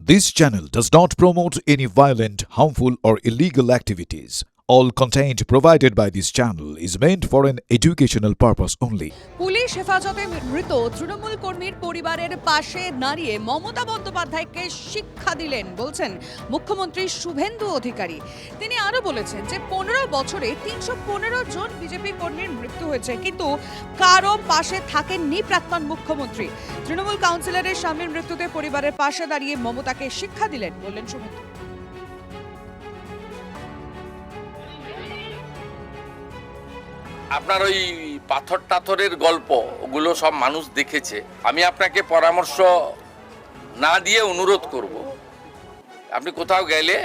This channel does not promote any violent, harmful, or illegal activities. All content provided by this channel is meant for an educational purpose only. Police হেফাজতে মৃত তৃণমূল কর্মীর পরিবারের পাশে দাঁড়িয়ে মমতা বন্দ্যোপাধ্যায়কে শিক্ষা দিলেন বলছেন মুখ্যমন্ত্রী শুভেন্দু অধিকারী। তিনি আরো বলেছেন যে 15 বছরে 315 জন বিজেপি কর্মীর মৃত্যু হয়েছে, কিন্তু কারো পাশে থাকেননি প্রাক্তন মুখ্যমন্ত্রী। তৃণমূল কাউন্সিলরের স্বামীর মৃত্যুতে পরিবারের পাশে দাঁড়িয়ে মমতাকে শিক্ষা দিলেন বললেন শুভেন্দু। আপনার ওই পাথর টাথরের গল্প ওগুলো সব মানুষ দেখেছে। আমি আপনাকে পরামর্শ না দিয়ে অনুরোধ করব, আপনি কোথাও গেলে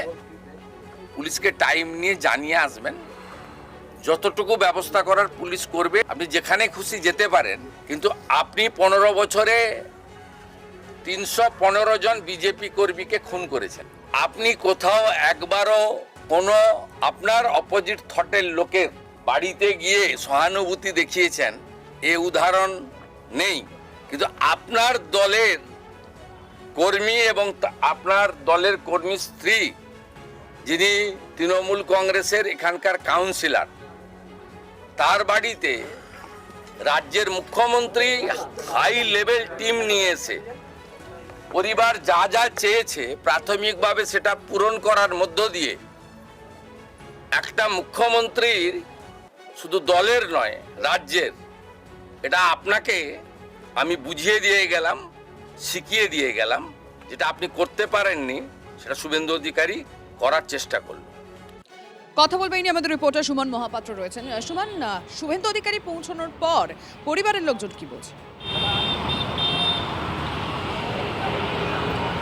পুলিশকে টাইম নিয়ে জানিয়ে আসবেন। যতটুকু ব্যবস্থা করার পুলিশ করবে, আপনি যেখানে খুশি যেতে পারেন, কিন্তু আপনি 15 বছরে 315 জন বিজেপি কর্মীকে খুন করেছেন। আপনি কোথাও একবারও কোনো আপনার অপোজিট থটের লোকের বাড়িতে গিয়ে সহানুভূতি দেখিয়েছেন এ উদাহরণ নেই। কিন্তু আপনার দলের কর্মী এবং আপনার দলের কর্মী স্ত্রী, যিনি তৃণমূল কংগ্রেসের এখানকার কাউন্সিলর, তার বাড়িতে রাজ্যের মুখ্যমন্ত্রী হাই লেভেল টিম নিয়ে এসে পরিবার যা যা চেয়েছে প্রাথমিকভাবে সেটা পূরণ করার মধ্য দিয়ে একটা মুখ্যমন্ত্রীর, শুধু দলের নয় রাজ্যের, এটা আপনাকে আমি বুঝিয়ে দিয়ে গেলাম, শিখিয়ে দিয়ে গেলাম। যেটা আপনি করতে পারেননি সেটা শুভেন্দু অধিকারী করার চেষ্টা করল। কথা বলবে ইনি আমাদের রিপোর্টার সুমন মহাপাত্র রয়েছেন। সুমন, শুভেন্দু অধিকারী পৌঁছানোর পর পরিবারের লোকজন কি বলছে?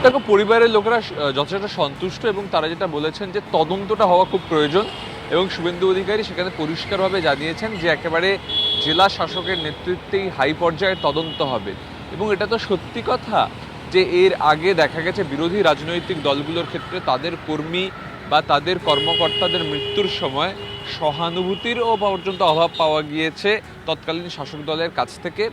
দেখো, পরিবারের লোকেরা যথেষ্ট সন্তুষ্ট এবং তারা যেটা বলেছেন যে তদন্তটা হওয়া খুব প্রয়োজন, এবং শুভেন্দু অধিকারী সেখানে পরিষ্কারভাবে জানিয়েছেন যে একেবারে জেলা শাসকের নেতৃত্বেই হাই পর্যায়ের তদন্ত হবে। এবং এটা তো সত্যি কথা যে এর আগে দেখা গেছে বিরোধী রাজনৈতিক দলগুলোর ক্ষেত্রে তাদের কর্মী বা তাদের কর্মকর্তাদের মৃত্যুর সময় সহানুভূতিরও পর্যন্ত অভাব পাওয়া গিয়েছে তৎকালীন শাসক দলের কাছ থেকে।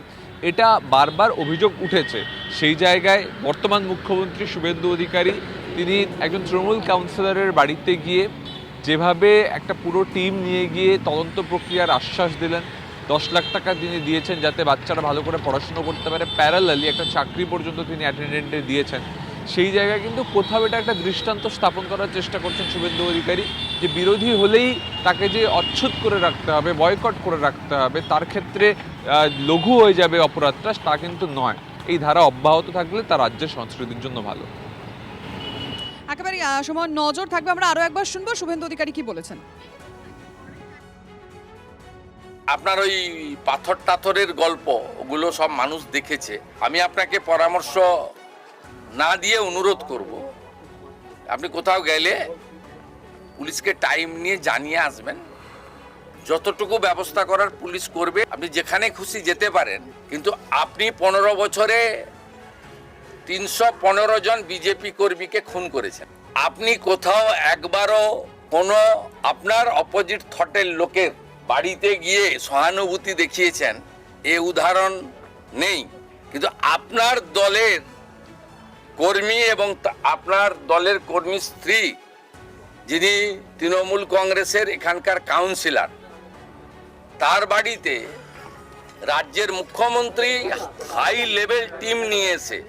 এটা বারবার অভিযোগ উঠেছে। সেই জায়গায় বর্তমান মুখ্যমন্ত্রী শুভেন্দু অধিকারী তিনি একজন তৃণমূল কাউন্সিলরের বাড়িতে গিয়ে যেভাবে একটা পুরো টিম নিয়ে গিয়ে তদন্ত প্রক্রিয়ার আশ্বাস দিলেন, 10 লাখ টাকা তিনি দিয়েছেন যাতে বাচ্চারা ভালো করে পড়াশুনো করতে পারে, প্যারালালি একটা চাকরি পর্যন্ত তিনি অ্যাটেন্ডেন্টে দিয়েছেন। সেই জায়গায় কিন্তু কোথাও এটা একটা দৃষ্টান্ত স্থাপন করার চেষ্টা করছেন শুভেন্দু অধিকারী যে বিরোধী হলেই তাকে যে অচ্ছুত করে রাখতে হবে, বয়কট করে রাখতে হবে, তার ক্ষেত্রে লঘু হয়ে যাবে অপরাধটা, তা কিন্তু নয়। এই ধারা অব্যাহত থাকলে তা রাজ্যের সংস্কৃতির জন্য ভালো। একেবারে সময় নজর থাকবে। আমরা আরো একবার শুনবো শুভেন্দু অধিকারী কি বলেছেন। আপনার ওই পাথর টাথরের গল্প ওগুলো সব মানুষ দেখেছে। আমি আপনাকে পরামর্শ না দিয়ে অনুরোধ করব, আপনি কোথাও গেলে পুলিশকে টাইম নিয়ে জানিয়ে আসবেন। যতটুকু ব্যবস্থা করার পুলিশ করবে, আপনি যেখানে খুশি যেতে পারেন, কিন্তু আপনি 15 বছরে 315 জন বিজেপি কর্মীকে খুন করেছেন। আপনি কোথাও একবারও কোনো আপনার অপোজিট থটের লোকের বাড়িতে গিয়ে সহানুভূতি দেখিয়েছেন এ উদাহরণ নেই। কিন্তু আপনার দলের কর্মী এবং আপনার দলের কর্মী স্ত্রী, যিনি তৃণমূল কংগ্রেসের এখানকার কাউন্সিলর, তার বাড়িতে রাজ্যের মুখ্যমন্ত্রী হাই লেভেল টিম নিয়ে এসে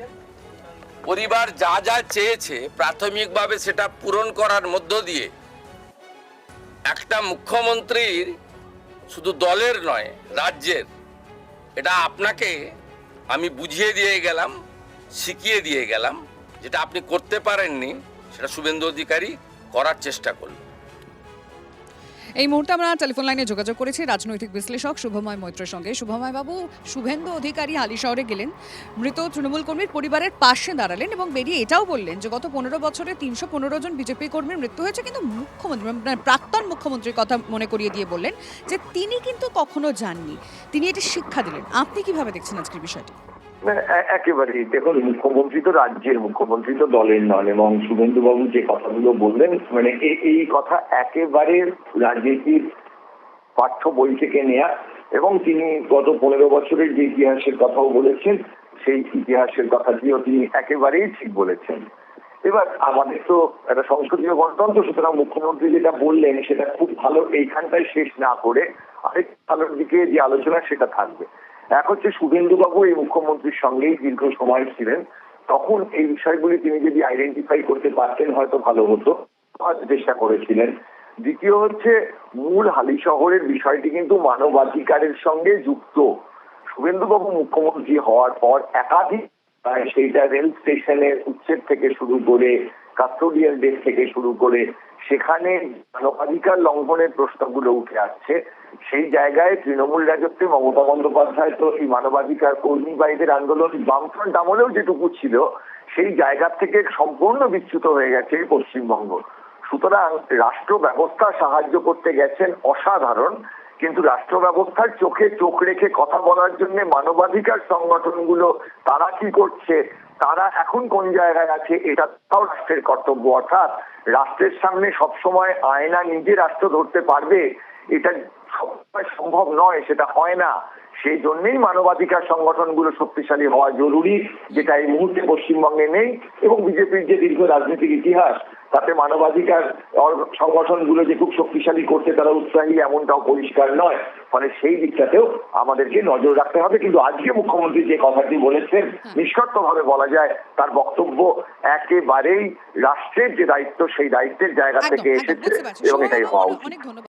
পরিবার যা যা চেয়েছে প্রাথমিকভাবে সেটা পূরণ করার মধ্য দিয়ে একটা মুখ্যমন্ত্রীর, শুধু দলের নয় রাজ্যের, এটা আপনাকে আমি বুঝিয়ে দিয়ে গেলাম, শিখিয়ে দিয়ে গেলাম। যেটা আপনি করতে পারেননি সেটা শুভেন্দু অধিকারী করার চেষ্টা করল। এই মুহূর্তে আমরা টেলিফোন লাইনে যোগাযোগ করেছি রাজনৈতিক বিশ্লেষক শুভময় মৈত্রের সঙ্গে। শুভময় বাবু, শুভেন্দু অধিকারী হালিশহরে গেলেন, মৃত তৃণমূল কর্মীর পরিবারের পাশে দাঁড়ালেন এবং বেরিয়ে এটাও বললেন যে গত 15 বছরে 315 জন বিজেপি কর্মীর মৃত্যু হয়েছে, কিন্তু মুখ্যমন্ত্রী প্রাক্তন মুখ্যমন্ত্রীর কথা মনে করিয়ে দিয়ে বললেন যে তিনি কিন্তু কখনো যাননি, তিনি এটি শিক্ষা দিলেন। আপনি কিভাবে দেখছেন আজকের বিষয়টি? একেবারেই দেখুন, মুখ্যমন্ত্রী তো রাজ্যের, মুখ্যমন্ত্রী তো দলের নন। এবং শুভেন্দুবাবু যে কথাগুলো বললেন, মানে এই কথা একেবারে রাজনীতির পাঠ্য বই থেকে নেয়া। এবং তিনি গত 15 বছরের যে ইতিহাসের কথাও বলেছেন, সেই ইতিহাসের কথা দিয়েও তিনি একেবারেই ঠিক বলেছেন। এবার আমাদের তো একটা সংসদীয় গণতন্ত্র, সুতরাং মুখ্যমন্ত্রী যেটা বললেন সেটা খুব ভালো, এইখানটায় শেষ না করে আরেক ভালোর দিকে যে আলোচনা সেটা থাকবে। এক হচ্ছে শুভেন্দুবাবু এই মুখ্যমন্ত্রীর সঙ্গেই দীর্ঘ সময় ছিলেন, তখন এই বিষয়গুলি তিনি যদি আইডেন্টিফাই করতে পারতেন হয়তো ভালো হতো, হয়তো চেষ্টা করেছিলেন। দ্বিতীয় হচ্ছে মূল হালিশহরের বিষয়টি কিন্তু মানবাধিকারের সঙ্গে যুক্ত। শুভেন্দুবাবু মুখ্যমন্ত্রী হওয়ার পর একাধিক সেইটা রেল স্টেশনের উচ্ছেদ থেকে শুরু করে কাস্টোডিয়াল ডেস্ক থেকে শুরু করে সেখানে মানবাধিকার লঙ্ঘনের প্রশ্নগুলো উঠে আসছে। সেই জায়গায় তৃণমূল রাজত্বে মমতা বন্দ্যোপাধ্যায় তো এই মানবাধিকার কর্মী বা এদের আন্দোলন বামফ্রন্ট আমলেও যেটুকু ছিল সেই জায়গা থেকে সম্পূর্ণ বিচ্যুত হয়ে গেছে পশ্চিমবঙ্গ। সুতরাং রাষ্ট্র ব্যবস্থা সাহায্য করতে গেছেন অসাধারণ, কিন্তু রাষ্ট্র ব্যবস্থার চোখে চোখ রেখে কথা বলার জন্য মানবাধিকার সংগঠনগুলো তারা কি করছে, তারা এখন কোন জায়গায় আছে, এটাও রাষ্ট্রের কর্তব্য। অর্থাৎ রাষ্ট্রের সামনে সবসময় আয়না নিজে রাষ্ট্র ধরতে পারবে এটা সবসময় সম্ভব নয়, সেটা হয় না। সেই জন্যই মানবাধিকার সংগঠনগুলো শক্তিশালী হওয়া জরুরি, যেটা এই মুহূর্তে পশ্চিমবঙ্গে নেই। এবং বিজেপির যে দীর্ঘ রাজনৈতিক ইতিহাস তাতে মানবাধিকার সংগঠনগুলো যে খুব শক্তিশালী করতে তারা উৎসাহী এমনটাও পরিষ্কার নয়। ফলে সেই দিকটাতেও আমাদেরকে নজর রাখতে হবে। কিন্তু আজকে মুখ্যমন্ত্রী যে কথাটি বলেছেন নিঃশর্তভাবে বলা যায় তার বক্তব্য একেবারেই রাষ্ট্রের যে দায়িত্ব সেই দায়িত্বের জায়গা থেকে এসেছে এবং এটাই হওয়া উচিত। অনেক ধন্যবাদ।